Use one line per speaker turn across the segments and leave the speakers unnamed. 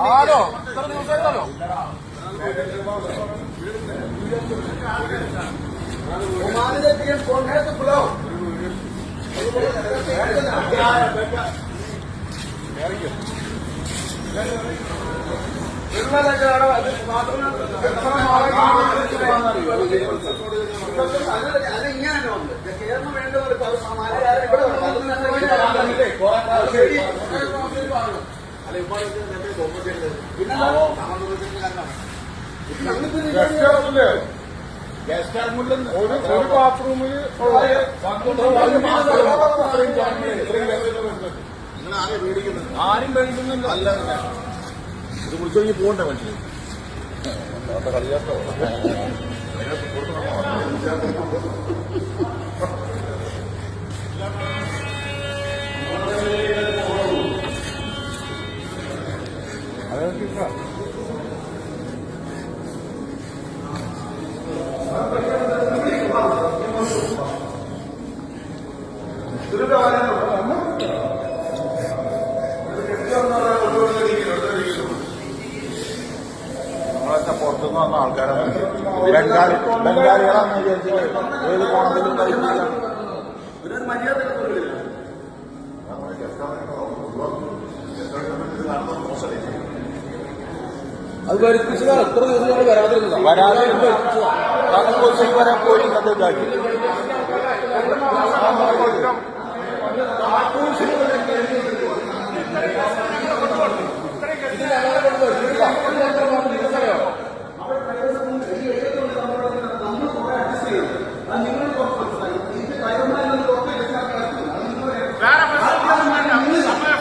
ആണോ ഇത്ര ദിവസമായിട്ടല്ലോ फोन है तो बुलाओ ഗസ്റ്റ് ഒരു ബാത്റൂമിൽ ആരും പേടിക്കുന്നില്ല. ഇത് കുറിച്ച് പോകണ്ട മനുഷ്യൻ കളിയാട്ടോ. അതൊക്കെ നമ്മളൊക്കെ പുറത്തുനിന്ന് വന്ന ആൾക്കാരാണ്. ബംഗാളികളാണെന്ന് വിചാരിച്ചിട്ട് ഏത് കോണത്തിലും കളിക്കില്ല. അത് വരുത്തിച്ചതാണ് എത്ര ദിവസം നമ്മൾ വരാതിരുന്നത്. വരെ പോയി ഇതാക്കി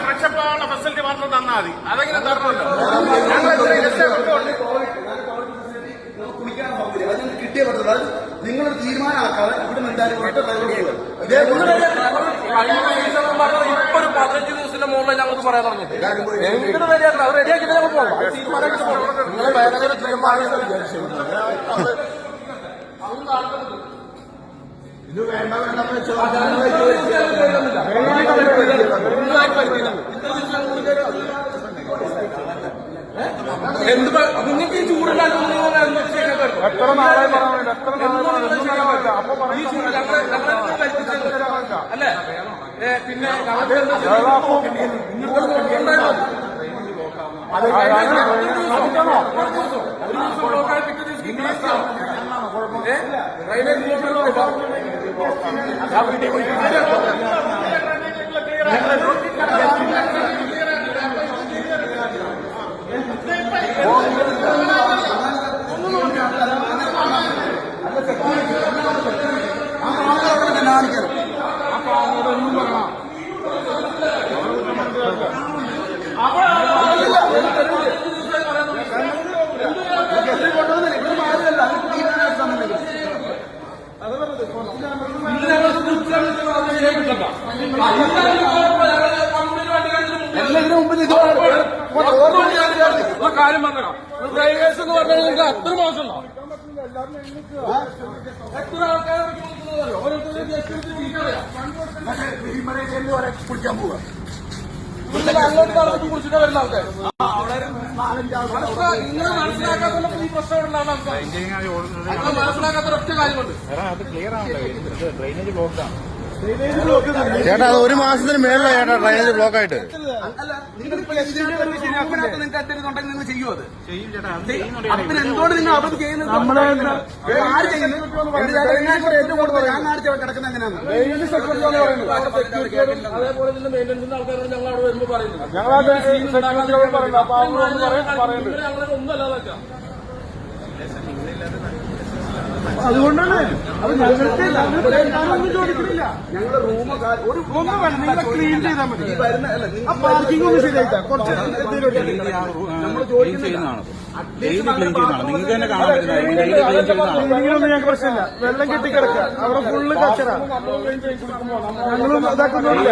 ഫ്രഷപ്പാനുള്ള ഫെസിലിറ്റി മാത്രം തന്നാൽ മതി. അതെങ്ങനെ തരണമല്ലോ. കിട്ടിയ പറ്റുന്നത് അത് നിങ്ങളൊരു തീരുമാനമാക്കാതെ ഇവിടെ എന്തായാലും ഇപ്പൊ ഒരു 15 ദിവസത്തിന്റെ മുകളിൽ ഞങ്ങൾക്ക് പറയാൻ പറഞ്ഞത് എന്തിനു റെഡിയാക്കണം. അത് റെഡിയാക്കിയിട്ട് ഞങ്ങൾ പോകണം. നിങ്ങളെ ഭയങ്കര തീരുമാനം ഇത് വേണ്ട വേണ്ടെന്ന് വെച്ചാൽ എന്ത് നിങ്ങൾക്ക് ഈ ചൂടുണ്ടാക്കുന്ന എത്ര നാളെ പറയാൻ അല്ലേ. പിന്നെ എല്ലാത്തിനും മുമ്പ് കാര്യം പറഞ്ഞോ. ഡ്രൈവേഴ്സ് എന്ന് പറഞ്ഞാൽ നിങ്ങൾക്ക് അത്ര മാസം ഉണ്ടോ? എത്ര ആൾക്കാരെ കുളിക്കാൻ പോവുക. അങ്ങോട്ട് പറഞ്ഞിട്ട് കുളിച്ചിട്ട് വരുന്ന ആൾക്കാർ ഇങ്ങനെ മനസ്സിലാക്കാത്ത ഈ പ്രശ്നം ഉണ്ടാകുന്ന ആൾക്കാർ മനസ്സിലാക്കാത്ത ഒറ്റ കാര്യമുണ്ട്. ഡ്രെയിനേജ് ബ്ലോക്കാണ് ചേട്ടാ. അത് ഒരു മാസത്തിന് മേളിലാണ് ചേട്ടാ ഡ്രെയിനേജ് ബ്ലോക്ക് ആയിട്ട്. നിങ്ങൾ ചെയ്യുമോ? അത് പിന്നെ എന്തുകൊണ്ട് നിങ്ങൾ അവിടെ ചെയ്യുന്നത്? ഏറ്റവും കൂടുതൽ ഞാൻ കാണിച്ച കിടക്കുന്ന എങ്ങനെയാണ് അതേപോലെ തന്നെ മെയിൻ്റനൻസിന്റെ ആൾക്കാരോട് ഞങ്ങൾ അവിടെ വരുമ്പോൾ പറയുന്നത് ഒന്നല്ലാതെ അതുകൊണ്ടാണ് അത് ഞങ്ങൾക്ക് ചോദിക്കുന്നില്ല. ഞങ്ങളുടെ റൂം ഒരു ക്ലീൻ ചെയ്താൽ മതി. ഈ വരുന്ന ആ പാർക്കിംഗ് ഒന്ന് ശരിയായിട്ടാ കുറച്ച് നമ്മൾ ചോദിക്കുന്നതാണ്. നിങ്ങൾക്ക് ഞങ്ങൾക്ക് പ്രശ്നമില്ല. വെള്ളം കെട്ടിക്കിടക്കുക അവിടെ ഫുള്ള് കച്ചറ. ഞങ്ങളും ഇതാക്കുന്നില്ല.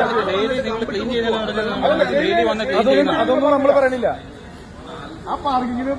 അതൊന്നും നമ്മൾ പറയണില്ല. ആ പാർക്കിങ്ങിന്